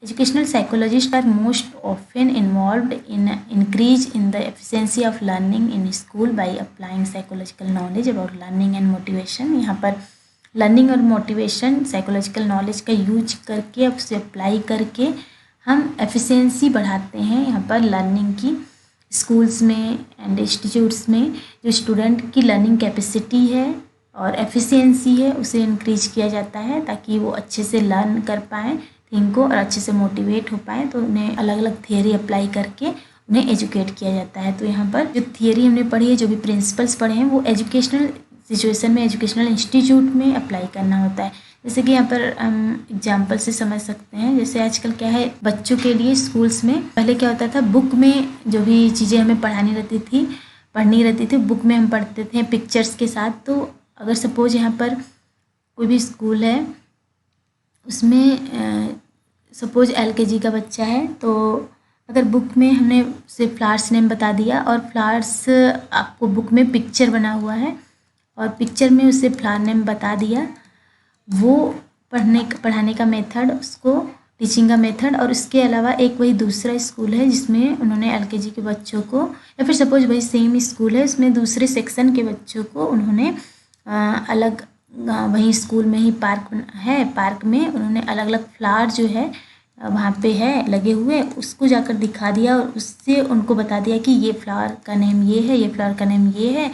Educational psychologists are most often involved in increase in the efficiency of learning in school by applying psychological knowledge about learning and motivation। यहाँ पर लर्निंग और मोटिवेशन साइकोलॉजिकल नॉलेज का use करके, उसे अप्लाई करके हम एफिशिएंसी बढ़ाते हैं यहाँ पर लर्निंग की। स्कूल्स में एंड इंस्टीट्यूट्स में जो स्टूडेंट की लर्निंग कैपेसिटी है और एफिशिएंसी है उसे इंक्रीज किया जाता है ताकि वो अच्छे से लर्न कर पाएँ थिंग को और अच्छे से मोटिवेट हो पाए। तो उन्हें अलग अलग थियरी अप्लाई करके उन्हें एजुकेट किया जाता है। तो यहाँ पर जो थियरी हमने पढ़ी है, जो भी प्रिंसिपल्स पढ़े हैं, वो एजुकेशनल सिचुएशन में, एजुकेशनल इंस्टीट्यूट में अप्लाई करना होता है। जैसे कि यहाँ पर हम एग्जांपल से समझ सकते हैं। जैसे आजकल क्या है, बच्चों के लिए स्कूल्स में पहले क्या होता था, बुक में जो भी चीज़ें हमें पढ़नी रहती थी बुक में हम पढ़ते थे पिक्चर्स के साथ। तो अगर सपोज यहाँ पर कोई भी स्कूल है, उसमें सपोज LKG का बच्चा है, तो अगर बुक में हमने उसे फ्लावर्स नेम बता दिया और फ्लावर्स आपको बुक में पिक्चर बना हुआ है और पिक्चर में उसे फ्लावर नेम बता दिया, वो पढ़ाने का मेथड, उसको टीचिंग का मेथड। और उसके अलावा एक वही दूसरा स्कूल है जिसमें उन्होंने LKG के बच्चों को, या फिर सपोज वही सेम स्कूल है, उसमें दूसरे सेक्शन के बच्चों को उन्होंने अलग, वहीं स्कूल में ही पार्क है, पार्क में उन्होंने अलग अलग फ्लावर जो है वहाँ पे है लगे हुए, उसको जाकर दिखा दिया और उससे उनको बता दिया कि ये फ्लावर का नेम ये है, ये फ्लावर का नेम ये है।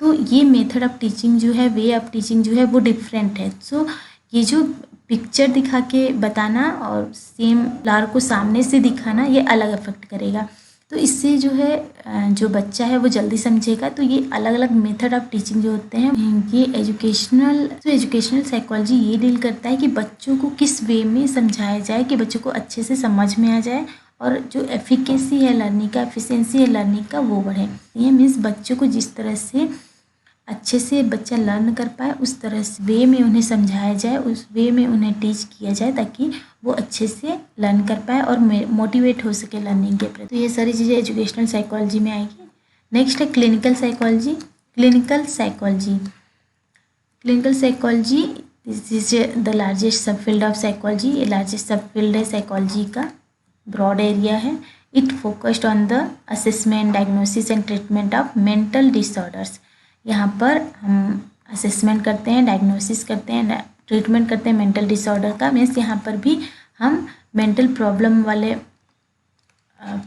तो ये मेथड ऑफ टीचिंग जो है, वे ऑफ टीचिंग जो है वो डिफरेंट है। सो ये जो पिक्चर दिखा के बताना और सेम फ्लावर को सामने से दिखाना, ये अलग इफेक्ट करेगा। तो इससे जो है जो बच्चा है वो जल्दी समझेगा। तो ये अलग अलग मेथड ऑफ टीचिंग जो होते हैं, ये एजुकेशनल साइकोलॉजी ये डील करता है कि बच्चों को किस वे में समझाया जाए कि बच्चों को अच्छे से समझ में आ जाए और जो एफिकेसी है लर्निंग का, एफिशिएंसी है लर्निंग का, वो बढ़े। ये मीन्स बच्चों को जिस तरह से अच्छे से बच्चा लर्न कर पाए उस तरह से वे में उन्हें समझाया जाए, उस वे में उन्हें टीच किया जाए ताकि वो अच्छे से लर्न कर पाए और मोटिवेट हो सके लर्निंग के प्रति। तो ये सारी चीज़ें एजुकेशनल साइकोलॉजी में आएगी। नेक्स्ट है clinical psychology. This is the largest सब फील्ड ऑफ साइकोलॉजी। ये लार्जेस्ट सब फील्ड है साइकोलॉजी का, ब्रॉड एरिया है। It focused on the assessment, diagnosis and treatment of mental disorders. यहाँ पर हम असेसमेंट करते हैं, डायग्नोसिस करते हैं, ट्रीटमेंट करते हैं मेंटल डिसऑर्डर का। मीन्स यहाँ पर भी हम मेंटल प्रॉब्लम वाले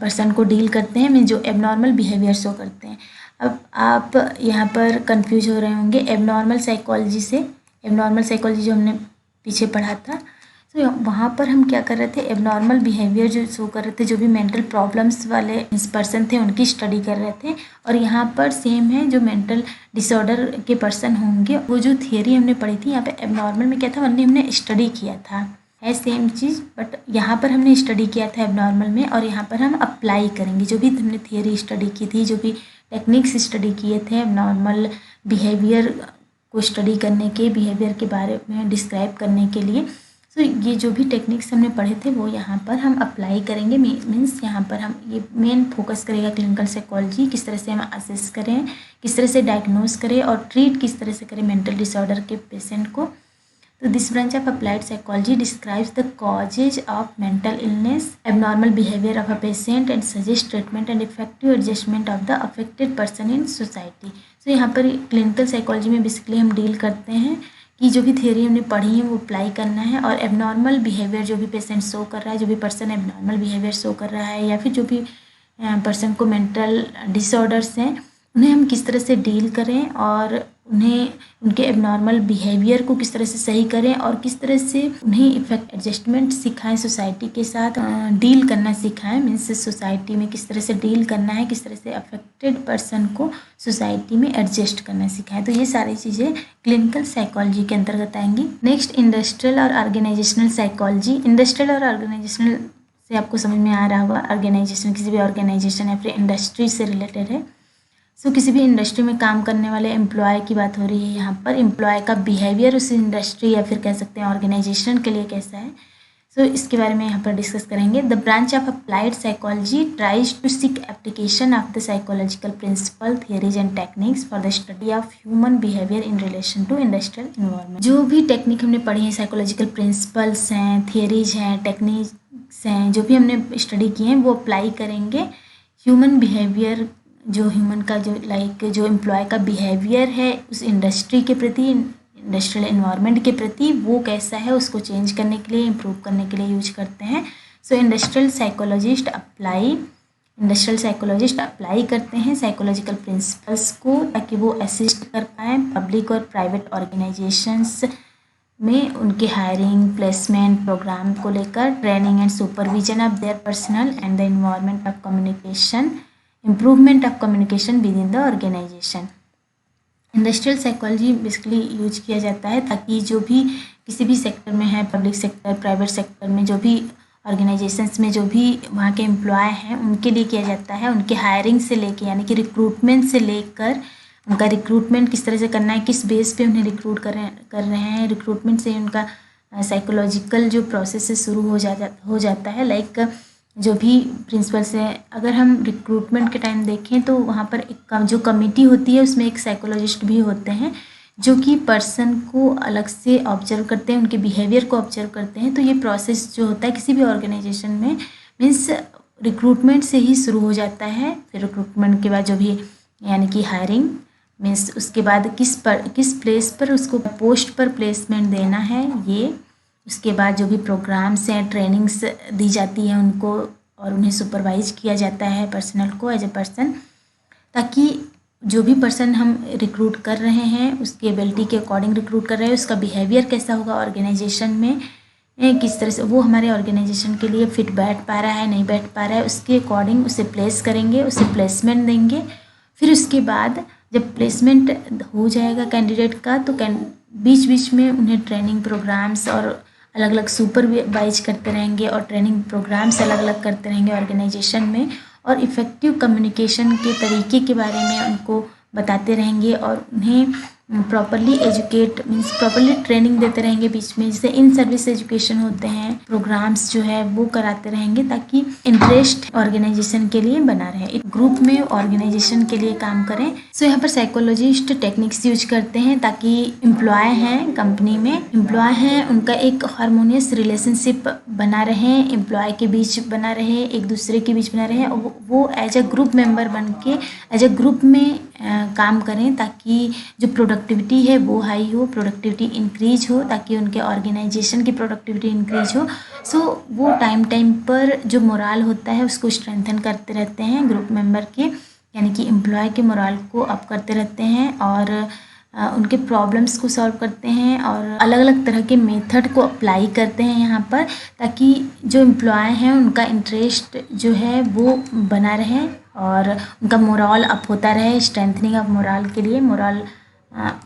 पर्सन को डील करते हैं, मीन्स जो एबनॉर्मल बिहेवियर शो करते हैं। अब आप यहाँ पर कंफ्यूज हो रहे होंगे एबनॉर्मल साइकोलॉजी से। एबनॉर्मल साइकोलॉजी जो हमने पीछे पढ़ा था, तो वहाँ पर हम क्या कर रहे थे, एबनॉर्मल बिहेवियर जो शो कर रहे थे, जो भी मेंटल प्रॉब्लम्स वाले पर्सन थे उनकी स्टडी कर रहे थे। और यहाँ पर सेम है, जो मेंटल डिसऑर्डर के पर्सन होंगे, वो जो थियरी हमने पढ़ी थी यहाँ पे एबनॉर्मल में क्या था, हमने स्टडी किया था, है सेम चीज़, बट यहाँ पर हमने स्टडी किया था एबनॉर्मल में, और यहाँ पर हम अप्लाई करेंगे जो भी हमने थियरी स्टडी की थी, जो भी टेक्निक्स स्टडी किए थे एबनॉर्मल बिहेवियर को स्टडी करने के, बिहेवियर के बारे में डिस्क्राइब करने के लिए। तो ये जो भी टेक्निक्स हमने पढ़े थे वो यहाँ पर हम अप्लाई करेंगे। मीन्स यहाँ पर हम ये मेन फोकस करेगा क्लिनिकल साइकोलॉजी, किस तरह से हम असेस करें, किस तरह से डायग्नोज करें और ट्रीट किस तरह से करें मेंटल डिसऑर्डर के पेशेंट को। तो this branch of applied psychology describes the causes of mental illness, abnormal behaviour of a patient and suggest treatment and effective adjustment of the affected person in society. तो यहाँ पर clinical psychology में basically हम deal करते हैं कि जो भी थियरी हमने पढ़ी है वो अप्लाई करना है, और एबनॉर्मल बिहेवियर जो भी पेशेंट शो कर रहा है, जो भी पर्सन एबनॉर्मल बिहेवियर शो कर रहा है, या फिर जो भी पर्सन को मेंटल डिसऑर्डर्स हैं, उन्हें हम किस तरह से डील करें और उन्हें उनके एबनॉर्मल बिहेवियर को किस तरह से सही करें और किस तरह से उन्हें इफेक्ट एडजस्टमेंट सिखाएं, सोसाइटी के साथ डील करना सिखाएं। मीन्स सोसाइटी में किस तरह से डील करना है, किस तरह से अफेक्टेड पर्सन को सोसाइटी में एडजस्ट करना सिखाएं। तो ये सारी चीज़ें क्लिनिकल साइकोलॉजी के अंतर्गत आएंगी। नेक्स्ट, इंडस्ट्रियल और ऑर्गेनाइजेशनल साइकोलॉजी। इंडस्ट्रियल और ऑर्गेनाइजेशनल से आपको समझ में आ रहा होगा, ऑर्गेनाइजेशन किसी भी ऑर्गेनाइजेशन या फिर इंडस्ट्री से रिलेटेड है। सो किसी भी इंडस्ट्री में काम करने वाले एम्प्लॉय की बात हो रही है यहाँ पर। एम्प्लॉय का बिहेवियर उस इंडस्ट्री या फिर कह सकते हैं ऑर्गेनाइजेशन के लिए कैसा है, सो इसके बारे में यहाँ पर डिस्कस करेंगे। The branch of applied psychology tries to seek application of the psychological principle, theories and techniques for the study of human behaviour in relation to industrial environment. जो भी टेक्निक हमने पढ़ी है, साइकोलॉजिकल प्रिंसिपल्स हैं, theories हैं, techniques हैं, जो भी हमने स्टडी किए हैं वो अप्लाई करेंगे ह्यूमन बिहेवियर, जो ह्यूमन का जो जो एम्प्लॉय का बिहेवियर है उस इंडस्ट्री के प्रति, इंडस्ट्रियल इन्वायरमेंट के प्रति, वो कैसा है उसको चेंज करने के लिए, इम्प्रूव करने के लिए यूज करते हैं। सो इंडस्ट्रियल साइकोलॉजिस्ट अप्लाई करते हैं साइकोलॉजिकल प्रिंसिपल्स को, ताकि वो असिस्ट कर पाएँ पब्लिक और प्राइवेट ऑर्गेनाइजेशंस में उनके हायरिंग, प्लेसमेंट प्रोग्राम को लेकर, training and supervision of their personnel and the environment of communication, improvement of communication within the organisation. Industrial psychology basically use किया जाता है ताकि जो भी किसी भी सेक्टर में है, पब्लिक सेक्टर, प्राइवेट सेक्टर में, जो भी ऑर्गेनाइजेशंस में जो भी वहाँ के एम्प्लॉय हैं उनके लिए किया जाता है। उनके हायरिंग से लेके, यानी कि रिक्रूटमेंट से लेकर, उनका रिक्रूटमेंट किस तरह से करना है, किस बेस पे उन्हें रिक्रूट कर रहे हैं, रिक्रूटमेंट से उनका साइकोलॉजिकल जो प्रोसेस है शुरू हो जाता है। लाइक जो भी प्रिंसिपल्स हैं, अगर हम रिक्रूटमेंट के टाइम देखें तो वहाँ पर एक जो कमेटी होती है उसमें एक साइकोलॉजिस्ट भी होते हैं जो कि पर्सन को अलग से ऑब्जर्व करते हैं, उनके बिहेवियर को ऑब्जर्व करते हैं। तो ये प्रोसेस जो होता है किसी भी ऑर्गेनाइजेशन में, मीन्स रिक्रूटमेंट से ही शुरू हो जाता है। फिर रिक्रूटमेंट के बाद जो भी, यानी कि हायरिंग, मीन्स उसके बाद किस प्लेस पर उसको पोस्ट पर प्लेसमेंट देना है, ये उसके बाद जो भी प्रोग्राम्स हैं, ट्रेनिंग्स दी जाती है उनको, और उन्हें सुपरवाइज किया जाता है पर्सनल को एज ए पर्सन, ताकि जो भी पर्सन हम रिक्रूट कर रहे हैं उसकी एबिलिटी के अकॉर्डिंग रिक्रूट कर रहे हैं, उसका बिहेवियर कैसा होगा ऑर्गेनाइजेशन में, किस तरह से वो हमारे ऑर्गेनाइजेशन के लिए फिट बैठ पा रहा है, नहीं बैठ पा रहा है, उसके अकॉर्डिंग उसे प्लेस करेंगे, उसे प्लेसमेंट देंगे। फिर उसके बाद जब प्लेसमेंट हो जाएगा कैंडिडेट का, तो बीच बीच में उन्हें ट्रेनिंग प्रोग्राम्स और अलग अलग सुपरवाइज करते रहेंगे और ट्रेनिंग प्रोग्राम्स अलग अलग करते रहेंगे ऑर्गेनाइजेशन में, और इफ़ेक्टिव कम्युनिकेशन के तरीके के बारे में उनको बताते रहेंगे और उन्हें properly educate, means properly training देते रहेंगे बीच में। जैसे इन सर्विस एजुकेशन होते हैं, प्रोग्राम्स जो है वो कराते रहेंगे ताकि इंटरेस्ट ऑर्गेनाइजेशन के लिए बना रहे, एक ग्रुप में ऑर्गेनाइजेशन के लिए काम करें। सो यहाँ पर साइकोलॉजिस्ट टेक्निक्स यूज करते हैं ताकि एम्प्लॉय हैं, कंपनी में एम्प्लॉय हैं, उनका एक हार्मोनियस रिलेशनशिप बना रहे, एम्प्लॉय के बीच बना रहे, एक दूसरे के बीच बना रहे, वो एज अ ग्रुप मेंबर बन के एज अ ग्रुप में काम करें ताकि जो प्रोडक्टिविटी है वो हाई हो, प्रोडक्टिविटी इंक्रीज हो, ताकि उनके ऑर्गेनाइजेशन की प्रोडक्टिविटी इंक्रीज हो। सो वो टाइम पर जो मोराल होता है उसको स्ट्रेंथन करते रहते हैं, ग्रुप मेंबर के यानी कि एम्प्लॉय के मोराल को अप करते रहते हैं और उनके प्रॉब्लम्स को सॉल्व करते हैं और अलग अलग तरह के मेथड को अप्लाई करते हैं यहाँ पर, ताकि जो एम्प्लॉय हैं उनका इंटरेस्ट जो है वो बना रहे और उनका मोराल अप होता रहे। स्ट्रेंथनिंग ऑफ मोराल के लिए मोराल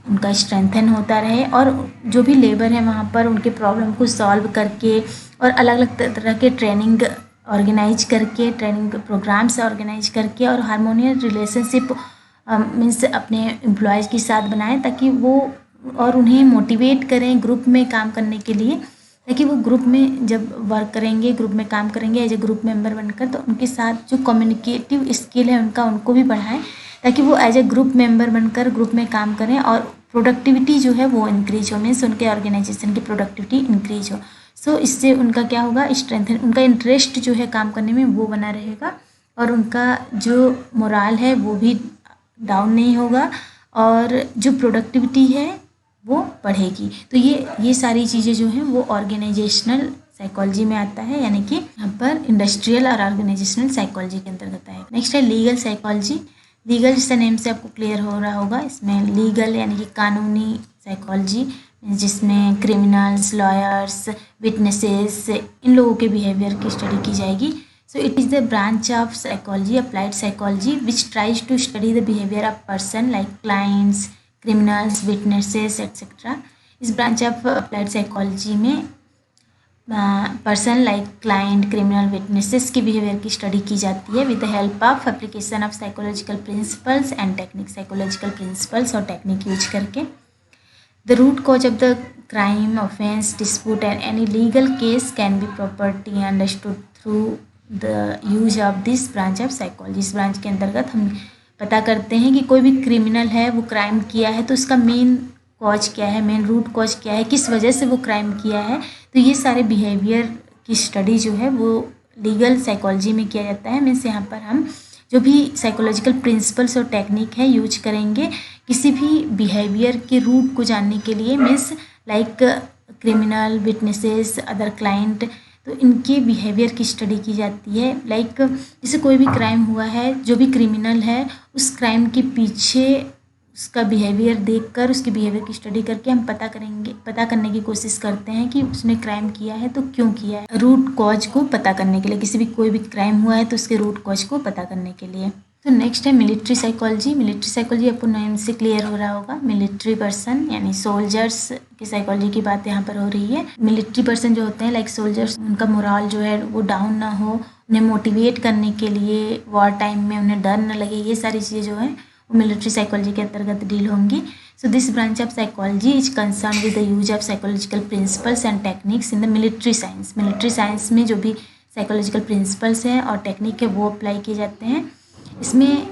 उनका स्ट्रेंथन होता रहे और जो भी लेबर है वहाँ पर उनके प्रॉब्लम को सॉल्व करके और अलग अलग तरह के ट्रेनिंग ऑर्गेनाइज करके, ट्रेनिंग प्रोग्राम्स ऑर्गेनाइज करके और हारमोनियस रिलेशनशिप मीन्स अपने एम्प्लॉयज़ के साथ बनाएं, ताकि वो और उन्हें मोटिवेट करें ग्रुप में काम करने के लिए, ताकि वो ग्रुप में जब वर्क करेंगे, ग्रुप में काम करेंगे एज ए ग्रुप मेंबर बनकर, तो उनके साथ जो कम्युनिकेटिव स्किल है उनको भी बढ़ाएं, ताकि वो एज ए ग्रुप मेंबर बनकर ग्रुप में काम करें और प्रोडक्टिविटी जो है वो इंक्रीज हो, मीन्स उनके ऑर्गेनाइजेशन की प्रोडक्टिविटी इंक्रीज हो। सो इससे उनका क्या होगा, स्ट्रेंथ, उनका इंटरेस्ट जो है काम करने में वो बना रहेगा और उनका जो मोराल है वो भी डाउन नहीं होगा और जो प्रोडक्टिविटी है वो बढ़ेगी। तो ये सारी चीज़ें जो हैं वो ऑर्गेनाइजेशनल साइकोलॉजी में आता है, यानी कि यहाँ पर इंडस्ट्रियल और ऑर्गेनाइजेशनल साइकोलॉजी के अंतर्गत है। नेक्स्ट है लीगल साइकोलॉजी। लीगल जैसे नेम से आपको क्लियर हो रहा होगा, इसमें लीगल यानी कि कानूनी साइकोलॉजी, जिसमें क्रिमिनल्स, लॉयर्स, विटनेसेस, इन लोगों के बिहेवियर की स्टडी की जाएगी। So it is the branch of psychology, applied psychology, which tries to study the behavior of person like clients, criminals, witnesses, etc. इस branch of applied psychology में person like client, criminal, witnesses के behaviour की study की जाती है with the help of application of psychological principles and technique, psychological principles और technique use करके। The root cause of the crime, offense, dispute and any legal case can be properly understood through the use of this branch of psychology। इस branch के अंतर्गत हम पता करते हैं कि कोई भी क्रिमिनल है, वो क्राइम किया है तो उसका मेन कॉज क्या है, मेन रूट कॉज क्या है, किस वजह से वो क्राइम किया है। तो ये सारे बिहेवियर की स्टडी जो है वो लीगल साइकोलॉजी में किया जाता है। मीन्स यहाँ पर हम जो भी साइकोलॉजिकल प्रिंसिपल्स और टेक्निक है यूज करेंगे किसी भी बिहेवियर के रूट को जानने के लिए, means like criminal, witnesses, other client, तो इनके बिहेवियर की स्टडी की जाती है। लाइक जैसे कोई भी क्राइम हुआ है, जो भी क्रिमिनल है उस क्राइम के पीछे उसका बिहेवियर देखकर, उसके बिहेवियर की स्टडी करके हम पता करने की कोशिश करते हैं कि उसने क्राइम किया है तो क्यों किया है, रूट कॉज को पता करने के लिए। कोई भी क्राइम हुआ है तो उसके रूट कॉज को पता करने के लिए। तो नेक्स्ट है मिलिट्री साइकोलॉजी। मिलिट्री साइकोलॉजी आपको नाम से क्लियर हो रहा होगा, मिलिट्री पर्सन यानी सोल्जर्स की साइकोलॉजी की बात यहाँ पर हो रही है। मिलिट्री पर्सन जो होते हैं लाइक सोल्जर्स, उनका मोराल जो है वो डाउन ना हो, उन्हें मोटिवेट करने के लिए वॉर टाइम में उन्हें डर न लगे, ये सारी चीज़ें जो है वो मिलिट्री साइकोलॉजी के अंतर्गत डील होंगी। So this branch of psychology is concern with the use of psychological principles and techniques in the military science. Military science में जो भी साइकोलॉजिकल प्रिंसिपल्स हैं और टेक्निक है वो अप्लाई किए जाते हैं। इसमें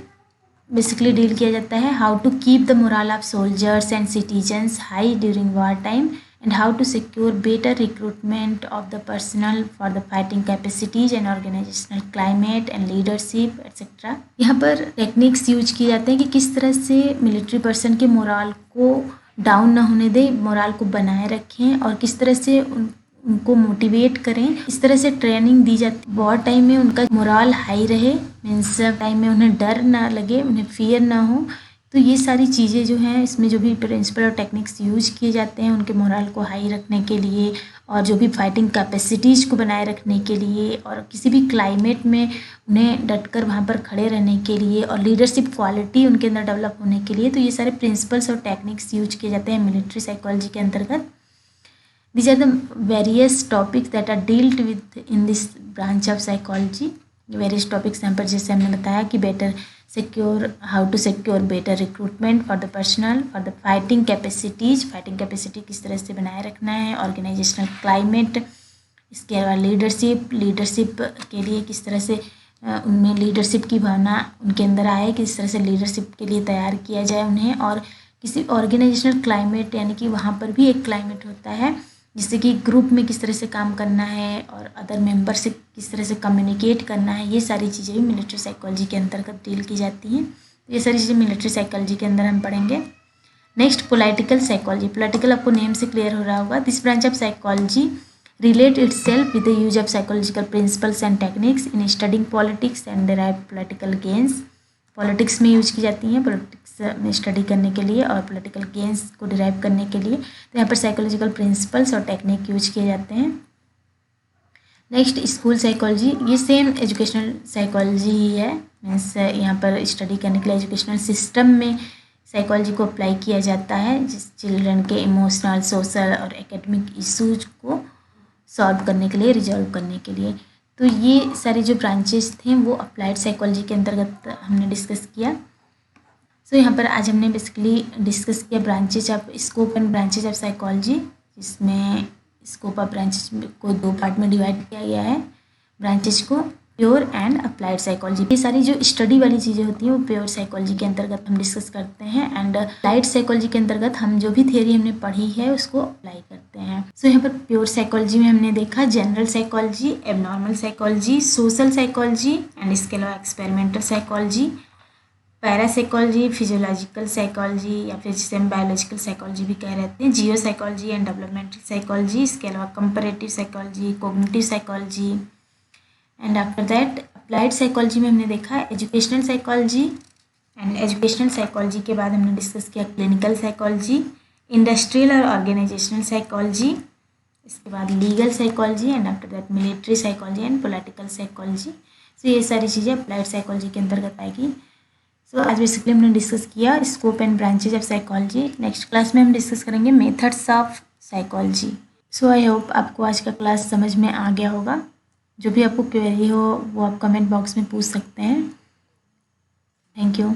बेसिकली डील किया जाता है how to keep the morale of soldiers and citizens high during war time and how to secure better recruitment of the personnel for the fighting capacities and organizational climate and leadership etc. यहाँ पर techniques use किए जाते हैं कि किस तरह से military person के मोरल को डाउन ना होने दें, मोरल को बनाए रखें और किस तरह से उनको मोटिवेट करें। इस तरह से ट्रेनिंग दी जाती है वॉर टाइम में उनका मोरल हाई रहे, मीन्स टाइम में उन्हें डर ना लगे, उन्हें फियर ना हो। तो ये सारी चीज़ें जो हैं इसमें जो भी प्रिंसिपल और टेक्निक्स यूज किए जाते हैं उनके मोरल को हाई रखने के लिए और जो भी फाइटिंग कैपेसिटीज़ को बनाए रखने के लिए और किसी भी क्लाइमेट में उन्हें डटकर वहाँ पर खड़े रहने के लिए और लीडरशिप क्वालिटी उनके अंदर डेवलप होने के लिए, तो ये सारे प्रिंसिपल्स और टेक्निक्स यूज किए जाते हैं मिलिट्री साइकोलॉजी के अंतर्गत। These are the various topics that are dealt with in this branch of psychology। Various topics यहाँ पर जैसे हमने बताया कि better secure, how to secure better recruitment for the personnel, for the fighting capacities, fighting capacity किस तरह से बनाए रखना है, ऑर्गेनाइजेशनल क्लाइमेट, इसके अलावा लीडरशिप के लिए किस तरह से उनमें लीडरशिप की भावना उनके अंदर आए, किस तरह से लीडरशिप के लिए तैयार किया जाए उन्हें, और किसी ऑर्गेनाइजेशनल क्लाइमेट यानी कि वहाँ पर भी एक क्लाइमेट होता है जिससे कि ग्रुप में किस तरह से काम करना है और अदर मेंबर से किस तरह से कम्युनिकेट करना है, ये सारी चीज़ें भी मिलिट्री साइकोलॉजी के अंतर्गत डील की जाती हैं। तो ये सारी चीज़ें मिलिट्री साइकोलॉजी के अंदर हम पढ़ेंगे। Next political psychology. पॉलिटिकल आपको नेम से क्लियर हो रहा होगा। This branch of psychology relate itself with the use of psychological principles and techniques in studying politics and derive political gains। Politics में यूज की जाती हैं, पॉलिटिक्स में स्टडी करने के लिए और पॉलिटिकल गेंस को डिराइव करने के लिए। तो यहाँ पर साइकोलॉजिकल प्रिंसिपल्स और टेक्निक यूज किए जाते हैं। नेक्स्ट स्कूल साइकोलॉजी, ये सेम एजुकेशनल साइकोलॉजी ही है। मीन्स यहाँ पर स्टडी करने के लिए एजुकेशनल सिस्टम में साइकोलॉजी को अप्लाई किया जाता है, जिस चिल्ड्रन के इमोशनल, सोशल और एकेडमिक इशूज को सॉल्व करने के लिए, रिजॉल्व करने के लिए। तो ये सारे जो ब्रांचेस थे वो अप्लाइड साइकोलॉजी के अंतर्गत हमने डिस्कस किया। सो यहाँ पर आज हमने बेसिकली डिस्कस किया branches of scope and branches of psychology, जिसमें स्कोप ऑफ ब्रांचेज को 2 पार्ट में डिवाइड किया गया है, ब्रांचेज को प्योर एंड अप्लाइड साइकोलॉजी। ये सारी जो स्टडी वाली चीज़ें होती हैं वो प्योर साइकोलॉजी के अंतर्गत हम डिस्कस करते हैं, एंड अप्लाइड साइकोलॉजी के अंतर्गत हम जो भी थियरी हमने पढ़ी है उसको अप्लाई करते हैं। सो यहाँ पर प्योर साइकोलॉजी में हमने देखा general psychology, abnormal psychology, social psychology and इसके अलावा experimental psychology, parapsychology, physiological psychology या फिर जिसे हम बायोलॉजिकल साइकोलॉजी भी कह रहते हैं, geopsychology and developmental psychology, इसके अलावा comparative psychology, cognitive psychology. And after that applied psychology में हमने देखा educational psychology, and educational psychology के बाद हमने डिस्कस किया क्लिनिकल साइकोलॉजी, इंडस्ट्रियल और ऑर्गेनाइजेशनल साइकोलॉजी, इसके बाद legal psychology, and after that military psychology and political psychology. So ये सारी चीज़ें अप्लाइड साइकोलॉजी के अंतर्गत आएगी। सो आज बेसिकली हमने डिस्कस किया scope and branches of psychology. Next class में हम डिस्कस करेंगे methods of psychology. So I hope आपको आज का क्लास समझ में आ गया होगा। जो भी आपको क्वेरी हो वो आप कमेंट बॉक्स में पूछ सकते हैं। Thank you.